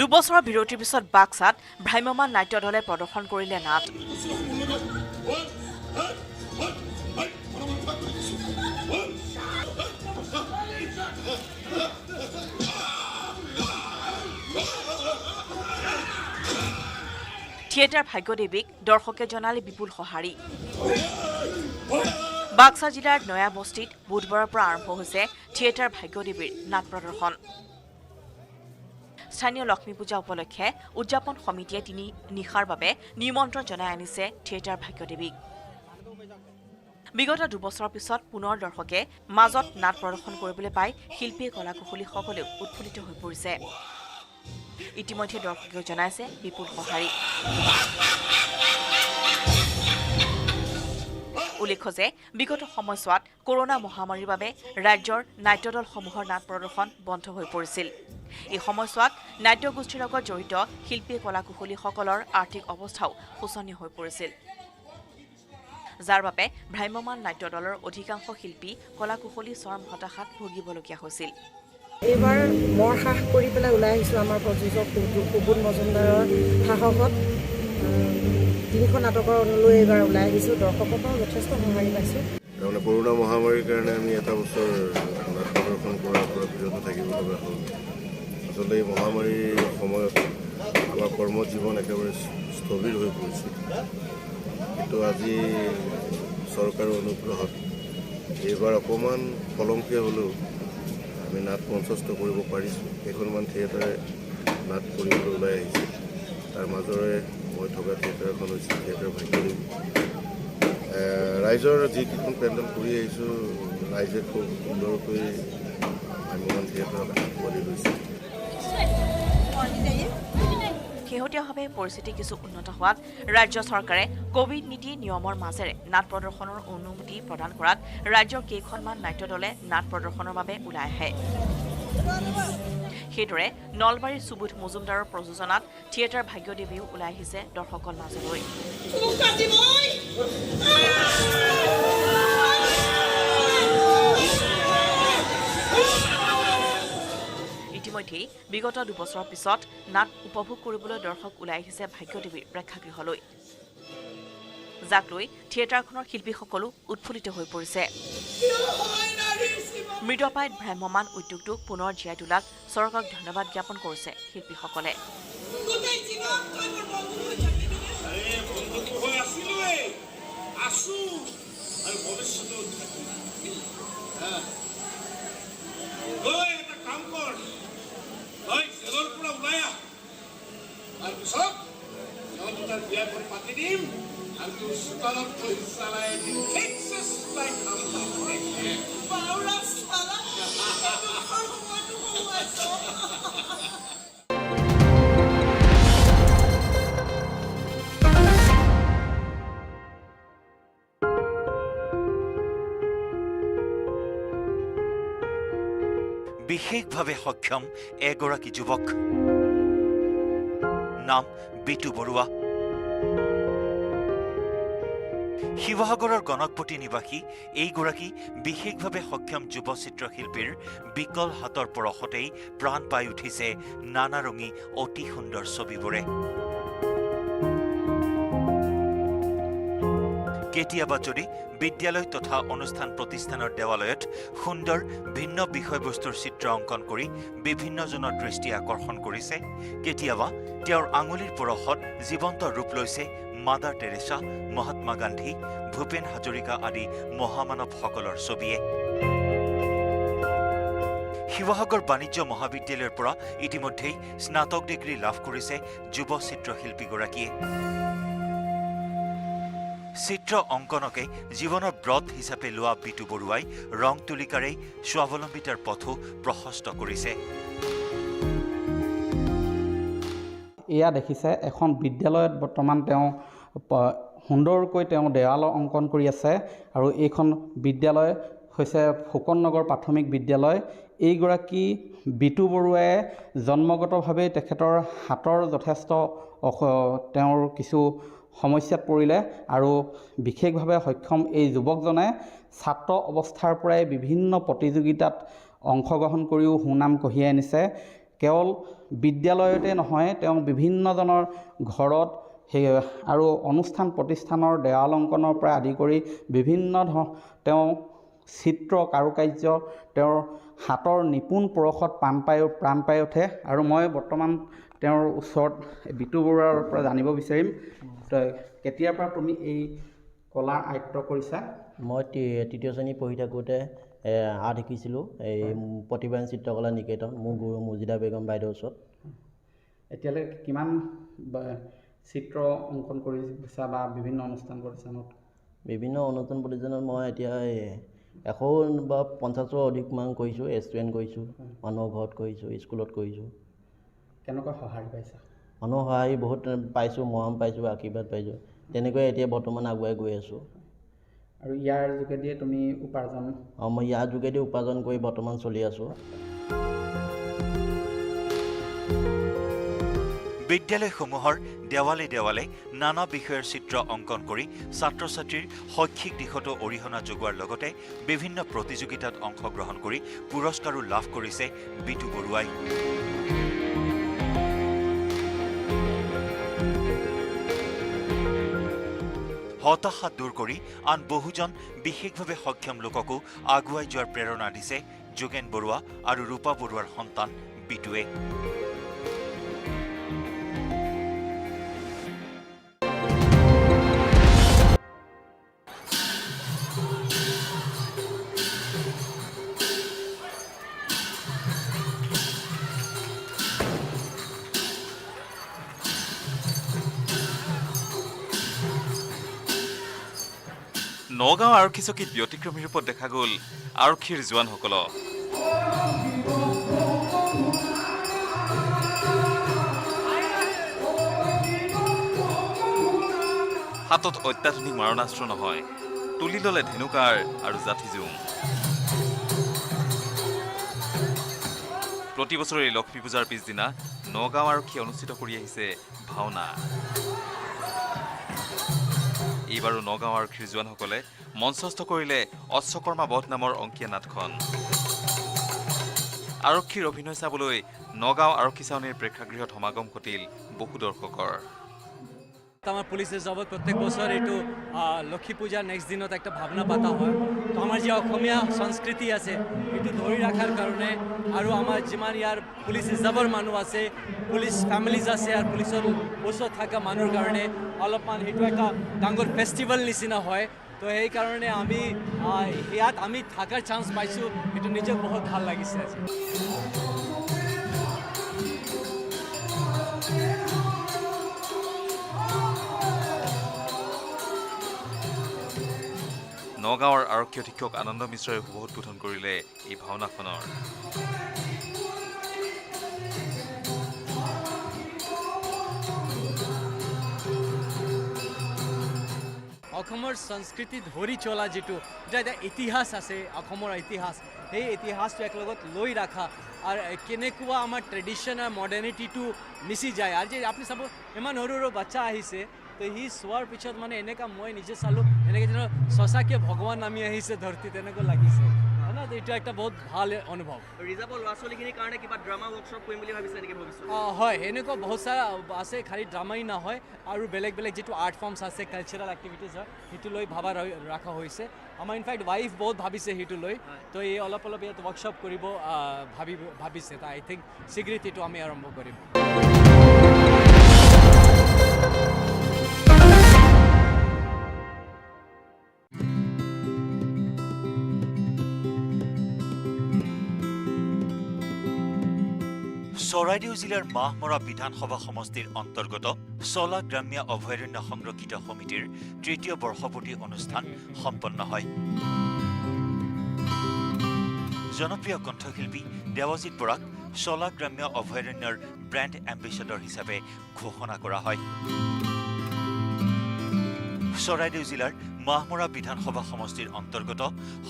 দুবছৰৰ বিৰতিৰ পিছত বাক্সাত ভ্ৰাম্যমাণ নাট্য দলে প্ৰদৰ্শন কৰিলে নাট। থিয়েটাৰ ভাগ্যদেৱীক দৰ্শকে জনালে বিপুল সঁহাৰি। বাক্সা জিলাৰ নয়া বস্তিত বুধবাৰৰ পৰা আৰম্ভ হৈছে থিয়েটাৰ ভাগ্যদেৱীৰ নাট প্ৰদৰ্শন। স্থানীয় লক্ষ্মী পূজা উপলক্ষে উদযাপন সমিতিয়ে তিনি নিশাৰ বাবে নিমন্ত্ৰণ জনাই আনিছে থিয়েটাৰ ভাগ্যদেৱীক। বিগত দুবছৰৰ পিছত পুনৰ দৰ্শকে মাজত নাট প্ৰদৰ্শন কৰিবলৈ পাই শিল্পী কলাকুশলীসকলেও উৎফুল্লিত হৈ পৰিছে। ইতিমধ্যে দৰ্শকেও জনাইছে বিপুল সঁহাৰি। উল্লেখ্য যে বিগত সময়ছোৱাত কৰোনা মহামাৰীৰ বাবে ৰাজ্যৰ নাট্যদলসমূহৰ নাট প্ৰদৰ্শন বন্ধ হৈ পৰিছিল। এই সময়ছোৱাত নাট্যগোষ্ঠীৰ লগত জড়িত শিল্পী কলাকুশলীসকলৰ আৰ্থিক অৱস্থাও শোচনীয় হৈ পৰিছিল, যাৰ বাবে ভ্ৰাম্যমাণ নাট্য দলৰ অধিকাংশ শিল্পী কলাকুশলী চৰম হতাশাত ভুগিবলগীয়া হৈছিল। এইবাৰ মৰ হ্ৰাস কৰি পেলাই ওলাই আহিছোঁ আমাৰ প্ৰযোজক সুবোধ মজুমদাৰৰ সাহসত 3খন নাটকৰ লৈ এইবাৰ ওলাই আহিছোঁ। দৰ্শকৰ পৰাও যথেষ্ট সঁহাৰি পাইছোঁ। তাৰমানে কৰোনা মহামাৰীৰ কাৰণে আমি এটা বছৰ নাট প্ৰদৰ্শন কৰাৰ পৰা বিৰত থাকিব লগা হ'ল। আচলতে এই মহামাৰীৰ সময়ত আমাৰ কৰ্মজীৱন একেবাৰে স্থবিৰ হৈ পৰিছিল, কিন্তু আজি চৰকাৰৰ অনুগ্ৰহত এইবাৰ অকণমান ফলমকৈ হ'লেও আমি নাট মঞ্চস্থ কৰিব পাৰিছোঁ। কেইখনমান থিয়েটাৰে নাট কৰিবলৈ ওলাই আহিছে। তাৰ মাজৰে মই থকা থিয়েটাৰখন হৈছে থিয়েটাৰ ভাগ্যদেৱী। ৰাইজৰ যিকেইখন পেণ্ডেল কৰি আহিছোঁ, ৰাইজে খুব সুন্দৰকৈ ভ্ৰাম্যমাণ থিয়েটাৰক আঁকোৱালি লৈছে। শেহতীয়াভাৱে পৰিস্থিতি কিছু উন্নত হোৱাত ৰাজ্য চৰকাৰে কোভিড নীতি নিয়মৰ মাজেৰে নাট প্ৰদৰ্শনৰ অনুমতি প্ৰদান কৰাত ৰাজ্যৰ কেইখনমান নাট্য দলে নাট প্ৰদৰ্শনৰ বাবে ওলাই আহে। সেইদৰে নলবাৰীৰ সুবোধ মজুমদাৰৰ প্ৰযোজনাত থিয়েটাৰ ভাগ্যদেৱীও ওলাই আহিছে দৰ্শকৰ মাজলৈ। ইতিমধ্যেই বিগত দুবছৰৰ পিছত নাট উপভোগ কৰিবলৈ দৰ্শক ওলাই আহিছে ভাগ্যদেৱীৰ প্ৰেক্ষাগৃহলৈ, যাক লৈ থিয়েটাৰখনৰ শিল্পীসকলো উৎফুল্লিত হৈ পৰিছে। মৃতপাইত ভ্ৰাম্যমাণ উদ্যোগটোক পুনৰ জীয়াই তোলাত চৰকাৰক ধন্যবাদ জ্ঞাপন কৰিছে শিল্পীসকলে। বিশেষভাৱে সক্ষম এগৰাকী যুৱক, নাম বিটু বৰুৱা। শিৱসাগৰৰ গণকপতি নিবাসী এইগৰাকী বিশেষভাৱে সক্ষম যুৱ চিত্ৰশিল্পীৰ বিকল হাতৰ পৰশতেই প্ৰাণ পাই উঠিছে নানাৰঙী অতি সুন্দৰ ছবিবোৰে। কেতিয়াবা যদি বিদ্যালয় তথা অনুষ্ঠান প্ৰতিষ্ঠানৰ দেৱালয়ত সুন্দৰ ভিন্ন বিষয়বস্তুৰ চিত্ৰ অংকন কৰি বিভিন্নজনৰ দৃষ্টি আকৰ্ষণ কৰিছে, কেতিয়াবা তেওঁৰ আঙুলিৰ পৰশত জীৱন্ত ৰূপ লৈছে মাদাৰ টেৰেছা, মহাত্মা গান্ধী, ভূপেন হাজৰিকা আদি মহামানৱসকলৰ ছবিয়ে। শিৱসাগৰ বাণিজ্য মহাবিদ্যালয়ৰ পৰা ইতিমধ্যেই স্নাতক ডিগ্ৰী লাভ কৰিছে যুৱ চিত্ৰশিল্পীগৰাকীয়ে। চিত্ৰ অংকনকে জীৱনৰ ব্ৰত হিচাপে লোৱা বিটু বৰুৱাই ৰং তুলিকাৰেই স্বাৱলম্বিতাৰ পথো প্ৰশস্ত কৰিছে। এয়া দেখিছে এখন বিদ্যালয়ত বৰ্তমান তেওঁ সুন্দৰকৈ তেওঁ দেৱাল অংকন কৰি আছে, আৰু এইখন বিদ্যালয় হৈছে ফুকন নগৰ প্ৰাথমিক বিদ্যালয়। এইগৰাকী বিটু বৰুৱাই জন্মগতভাৱেই তেখেতৰ হাতৰ যথেষ্ট তেওঁৰ কিছু সমস্যাত পৰিলে, আৰু বিশেষভাৱে সক্ষম এই যুৱকজনে ছাত্ৰ অৱস্থাৰ পৰাই বিভিন্ন প্ৰতিযোগিতাত অংশগ্ৰহণ কৰিও সুনাম কঢ়িয়াই আনিছে। কেৱল বিদ্যালয়তে নহয় তেওঁ বিভিন্নজনৰ ঘৰত সেই আৰু অনুষ্ঠান প্ৰতিষ্ঠানৰ দেৱাল অংকনৰ পৰা আদি কৰি বিভিন্ন তেওঁ চিত্ৰ কাৰুকাৰ্য তেওঁৰ হাতৰ নিপুণ পৰশত প্ৰাণ পাই উঠে। আৰু মই বৰ্তমান তেওঁৰ ওচৰত বিতু বৰুৱাৰ পৰা জানিব বিচাৰিম কেতিয়াৰ পৰা তুমি এই কলা আয়ত্ত কৰিছা? মই তৃতীয় শ্ৰেণী পঢ়ি থাকোঁতে আৰ্ট শিকিছিলোঁ এই প্ৰতিভা চিত্ৰকলা নিকেতন মোৰ গুৰু মুজিদা বেগম বাইদেউৰ ওচৰত। এতিয়ালৈকে কিমান চিত্ৰ অংকন কৰিছা বা বিভিন্ন অনুষ্ঠান প্ৰতিষ্ঠানত? বিভিন্ন অনুষ্ঠান প্ৰতিষ্ঠানত মই এতিয়া 100 বা 50ৰ অধিক মান কৰিছোঁ। ৰেষ্টুৰেণ্ট কৰিছোঁ, মানুহৰ ঘৰত কৰিছোঁ, স্কুলত কৰিছোঁ। কেনেকুৱা সঁহাৰি পাইছা? মানুহৰ সঁহাৰি বহুত পাইছোঁ, মৰম পাইছোঁ, আশীৰ্বাদ পাইছোঁ। তেনেকৈ এতিয়া বৰ্তমান আগুৱাই গৈ আছোঁ। আৰু ইয়াৰ যোগেদিয়ে তুমি উপাৰ্জন? মই ইয়াৰ যোগেদি উপাৰ্জন কৰি বৰ্তমান চলি আছোঁ। বিদ্যালয়সমূহৰ দেৱালে দেৱালে নানা বিষয়ৰ চিত্ৰ অংকন কৰি ছাত্ৰ ছাত্ৰীৰ শৈক্ষিক দিশতো অৰিহণা যোগোৱাৰ লগতে বিভিন্ন প্ৰতিযোগিতাত অংশগ্ৰহণ কৰি পুৰস্কাৰো লাভ কৰিছে বিতু বৰুৱাই। হতাশা দূৰ কৰি আন বহুজন বিশেষভাৱে সক্ষম লোককো আগুৱাই যোৱাৰ প্ৰেৰণা দিছে যোগেন বৰুৱা আৰু ৰূপা বৰুৱাৰ সন্তান বিতুৱে। নগাঁও আৰক্ষী চকীত ব্যতিক্ৰমী ৰূপত দেখা গ'ল আৰক্ষীৰ জোৱানসকলক। হাতত অত্যাধুনিক মাৰণাস্ত্ৰ নহয়, তুলি ল'লে ধেনুকাৰ আৰু জাঠি জোং। প্ৰতি বছৰে লক্ষ্মী পূজাৰ পিছদিনা নগাঁও আৰক্ষী অনুষ্ঠিত কৰি আহিছে ভাওনা। এইবাৰো নগাঁও আৰক্ষীৰ জোৱানসকলে মঞ্চস্থ কৰিলে অশ্বকৰ্মা বধ নামৰ অংকীয়া নাটখন। আৰক্ষীৰ অভিনয় চাবলৈ নগাঁও আৰক্ষী ছাউনীৰ প্ৰেক্ষাগৃহত সমাগম ঘটিল বহু দৰ্শকৰ। আমার পুলিশের জবত প্রত্যেক বছর এইটো লক্ষ্মী পূজার নেক্সট দিনত একটা ভাবনা পাতা হয়। তো আমার যে অসমীয়া সংস্কৃতি আছে এইটো ধৰি ৰাখাৰ কাৰণে আৰু আমাৰ যিমান ইয়াৰ পুলিশ ৰিজাৰ্ভৰ মানুষ আছে, পুলিশ ফ্যামিলিজ আছে আৰ পুলিশেৰ ওচৰত থাকা মানুহৰ কাৰণে অলপমান সেইটো একটা ডাঙৰ ফেষ্টিভেল নিচিনা হয়। তো সেই কাৰণে আমি ইয়াত আমি থাকাৰ চান্স পাইছোঁ, এইটো নিজে বহুত ভাল লাগিছে আজি। নগাঁৱৰ আৰক্ষী অধীক্ষক আনন্দ মিশ্ৰই শুভ উদ্বোধন কৰিলে এই ভাওনাখনৰ। অসমৰ সংস্কৃতি ধৰি চলা যিটো এটা ইতিহাস আছে, অসমৰ ইতিহাস, সেই ইতিহাসটো একলগত লৈ ৰাখা আৰু কেনেকুৱা আমাৰ ট্ৰেডিশ্যন আৰু মডাৰ্নিটিটো মিচি যায়। আৰু যে আপুনি চাব ইমান সৰু সৰু বাচ্চা আহিছে, তো সি চোৱাৰ পিছত মানে এনেকুৱা মই নিজে চালোঁ এনেকৈ যেন সঁচাকৈ ভগৱান নামি আহিছে ধৰতি তেনেকৈ লাগিছে। এইটো একটা বহুত ভাল অনুভৱ। ৰিজাৰ্ভৰ ল'ৰা ছোৱালীখিনিৰ কাৰণে কিবা ড্ৰামা ৱৰ্কশ্বপ কৰিম বুলি ভাবিছে নেকি ভৱিষ্যত? হয়, এনেকুৱা বহুত সাৰা আছে, খালি ড্ৰামাই নহয় আৰু বেলেগ বেলেগ যিটো আৰ্ট ফৰ্মছ আছে, কালচাৰেল এক্টিভিটিজ হয়, সেইটো লৈ ভাবা ৰখা হৈছে। আমাৰ ইনফেক্ট ৱাইফ বহুত ভাবিছে সেইটো লৈ, তো এই অলপ ইয়াত ৱৰ্কশ্বপ কৰিব ভাবিছে। তো আই থিংক শীঘ্ৰেই এইটো আমি আৰম্ভ কৰিম। চৰাইদেউ জিলাৰ মাহমৰা বিধানসভা সমষ্টিৰ অন্তৰ্গত চলা গ্ৰাম্য অভয়াৰণ্য সংৰক্ষিত সমিতিৰ ৩য় বৰ্ষপূৰ্তি অনুষ্ঠান সম্পন্ন হয়। জনপ্ৰিয় কণ্ঠশিল্পী দেৱজিৎ বৰাক চলা গ্ৰাম্য অভয়াৰণ্যৰ ব্ৰেণ্ড এম্বেছাডৰ হিচাপে ঘোষণা কৰা হয়। চৰাইদেউ জিলাৰ মাহমৰা বিধানসভা সমষ্টিৰ অন্তৰ্গত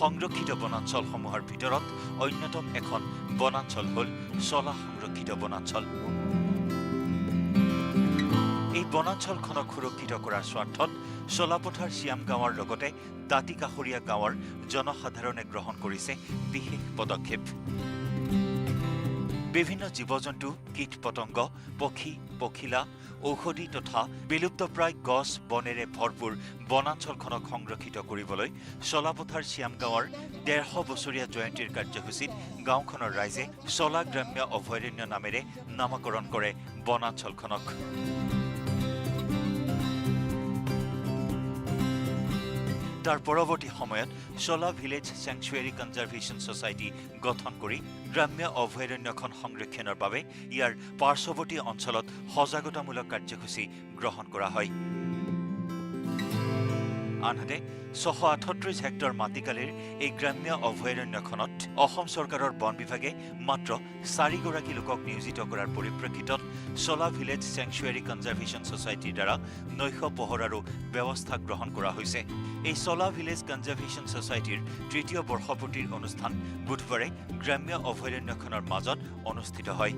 সংৰক্ষিত বনাঞ্চলসমূহৰ ভিতৰত অন্যতম এখন বনাঞ্চল হ'ল চলা সংৰক্ষিত বনাঞ্চল। এই বনাঞ্চলখনক সুৰক্ষিত কৰাৰ স্বাৰ্থত চলাপথাৰ শ্যাম গাঁৱৰ লগতে দাঁতি কাষৰীয়া গাঁৱৰ জনসাধাৰণে গ্ৰহণ কৰিছে বিশেষ পদক্ষেপ। বিভিন্ন জীৱ-জন্তু, কীট-পতংগ, পক্ষী, পখিলা, ঔষধি তথা বিলুপ্তপ্ৰায় গছ বনেৰে ভৰপূৰ বনাঞ্চলখনক সংৰক্ষিত কৰিবলৈ চলাপথাৰ শ্যামগাঁৱৰ ১৫০ বছৰীয়া জয়ন্তীৰ কাৰ্যসূচীত গাঁওখনৰ ৰাইজে চলা গ্ৰাম্য অভয়াৰণ্য নামেৰে নামকৰণ কৰে বনাঞ্চলখনক। তাৰ পৰৱৰ্তী সময়ত চলা ভিলেজ চেংচুৱেৰী কনজাৰ্ভেশ্যন ছ'চাইটি গঠন কৰি গ্ৰাম্য অভয়াৰণ্যখন সংৰক্ষণৰ বাবে ইয়াৰ পাৰ্শ্বৱৰ্তী অঞ্চলত সজাগতামূলক কাৰ্যসূচী গ্ৰহণ কৰা হয়। আনহাতে ৬৩৮ হেক্টৰ মাটিকালিৰ এই গ্ৰাম্য অভয়াৰণ্যখনত অসম চৰকাৰৰ বন বিভাগে মাত্ৰ ৪ গৰাকী লোকক নিয়োজিত কৰাৰ পৰিপ্ৰেক্ষিতত চলা ভিলেজ চেংচুৱেৰী কনজাৰ্ভেশ্যন ছ'চাইটিৰ দ্বাৰা নৈশ পহৰাৰো ব্যৱস্থা গ্ৰহণ কৰা হৈছে। এই চলা ভিলেজ কনজাৰ্ভেশ্যন ছ'চাইটিৰ ৩য় বৰ্ষপূৰ্তিৰ অনুষ্ঠান বুধবাৰে গ্ৰাম্য অভয়াৰণ্যখনৰ মাজত অনুষ্ঠিত হয়।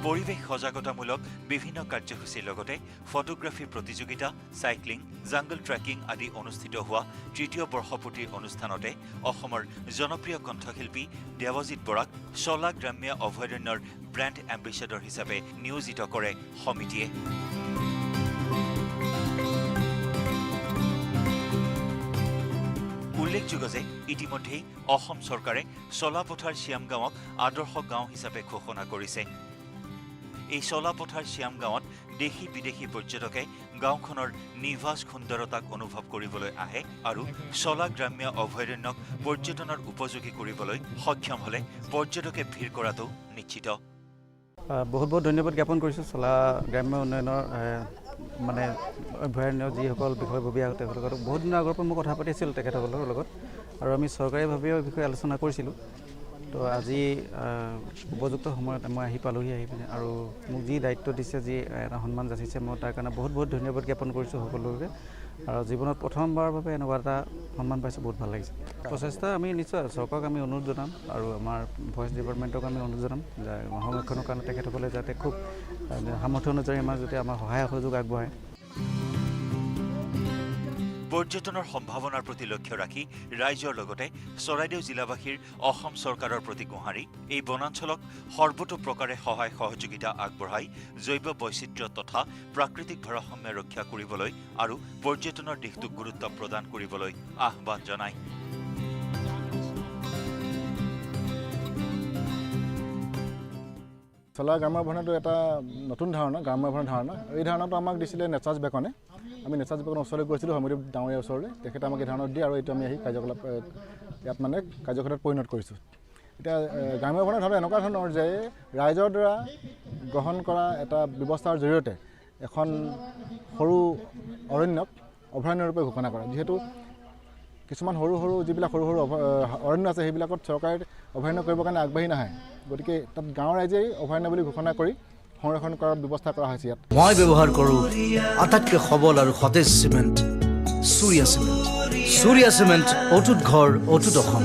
পৰিৱেশ সজাগতামূলক বিভিন্ন কাৰ্যসূচীৰ লগতে ফটোগ্ৰাফী প্ৰতিযোগিতা, চাইক্লিং, জাংগল ট্ৰেকিং আদি অনুষ্ঠিত হোৱা ৩য় বৰ্ষপূৰ্তিৰ অনুষ্ঠানতে অসমৰ জনপ্ৰিয় কণ্ঠশিল্পী দেৱজিৎ বৰাক চলা গ্ৰাম্য অভয়াৰণ্যৰ ব্ৰেণ্ড এম্বেছাডৰ হিচাপে নিয়োজিত কৰে সমিতিয়ে। উল্লেখযোগ্য যে ইতিমধ্যেই অসম চৰকাৰে চলাপথাৰ শ্যামগাঁৱক আদৰ্শ গাঁও হিচাপে ঘোষণা কৰিছে। এই চলাপথাৰ শ্যামগাঁৱত দেশী বিদেশী পৰ্যটকে গাঁওখনৰ নিভাঁজ সুন্দৰতাক অনুভৱ কৰিবলৈ আহে আৰু চলা গ্ৰাম্য অভয়াৰণ্যক পৰ্যটনৰ উপযোগী কৰিবলৈ সক্ষম হ'লে পৰ্যটকে ভিৰ কৰাটো নিশ্চিত। বহুত বহুত ধন্যবাদ জ্ঞাপন কৰিছোঁ চলা গ্ৰাম্য উন্নয়নৰ মানে অভয়াৰণ্য যিসকল বিষয়ববীয়া তেওঁলোকৰ বহুত দিনৰ আগৰ পৰা মই কথা পাতিছিলোঁ তেখেতসকলৰ লগত আৰু আমি চৰকাৰীভাৱেও এই বিষয়ে আলোচনা কৰিছিলোঁ। তো আজি উপযুক্ত সময়ত মই আহি পালোহি পিনে আৰু মোক যি দায়িত্ব দিছে, যি এটা সন্মান যাচিছে, মই তাৰ কাৰণে বহুত বহুত ধন্যবাদ জ্ঞাপন কৰিছোঁ সকলোকে। আৰু জীৱনত প্ৰথমবাৰৰ বাবে এনেকুৱা এটা সন্মান পাইছোঁ, বহুত ভাল লাগিছে। প্ৰচেষ্টা আমি নিশ্চয় চৰকাৰক আমি অনুৰোধ জনাম আৰু আমাৰ ভইচ ডিপাৰ্টমেণ্টক আমি অনুৰোধ জনাম যে সংৰক্ষণৰ কাৰণে তেখেতসকলে যাতে খুব সামৰ্থ্য অনুযায়ী আমাৰ যাতে আমাৰ সহায় সহযোগ আগবঢ়ায়। পৰ্যটনৰ সম্ভাৱনাৰ প্ৰতি লক্ষ্য ৰাখি ৰাইজৰ লগতে চৰাইদেউ জিলাবাসীৰ অসম চৰকাৰৰ প্ৰতি গুহাৰি এই বনাঞ্চলক সৰ্বতোপ্ৰকাৰে সহায় সহযোগিতা আগবঢ়াই জৈৱ বৈচিত্ৰ্য তথা প্ৰাকৃতিক ভাৰসাম্য ৰক্ষা কৰিবলৈ আৰু পৰ্যটনৰ দিশটোক গুৰুত্ব প্ৰদান কৰিবলৈ আহ্বান জনায়। চলা গ্ৰাম্য অভয়াৰণ্যটো এটা নতুন ধাৰণা, গ্ৰাম্য অভয়াৰণ্য ধাৰণা। এই ধাৰণাটো আমাক দিছিলে নেচাৰ্ছ বেকনে। আমি নেচাৰ্ছ বেকনৰ ওচৰলৈ গৈছিলোঁ, সমুদ্ৰ ডাঙৰীয়া ওচৰলৈ। তেখেতে আমাক এই ধাৰণা দিয়ে আৰু এইটো আমি আহি কাৰ্যকলাপ ইয়াত মানে কাৰ্যক্ষেত্ৰত পৰিণত কৰিছোঁ। এতিয়া গ্ৰাম্য অভয়াৰণ্য ধাৰণা এনেকুৱা ধৰণৰ যে ৰাইজৰ দ্বাৰা গ্ৰহণ কৰা এটা ব্যৱস্থাৰ জৰিয়তে এখন সৰু অৰণ্যক অভয়াৰণ্যৰূপে ঘোষণা কৰা। যিহেতু কিছুমান সৰু সৰু যিবিলাক সৰু সৰু অৰণ্য আছে সেইবিলাকত চৰকাৰে অভয়াৰণ্য কৰিবৰ কাৰণে আগবাঢ়ি নাহে, গতিকে তাত গাঁৱৰ ৰাইজেই অভয়াৰণ্য বুলি ঘোষণা কৰি সংৰক্ষণ কৰাৰ ব্যৱস্থা কৰা হৈছে ইয়াত। মই ব্যৱহাৰ কৰোঁ আটাইতকৈ সবল আৰু সতেজ চিমেণ্ট, চুৰিয়া চিমেণ্ট। চুৰিয়া চিমেণ্ট অটুট ঘৰ, অটুট অসম।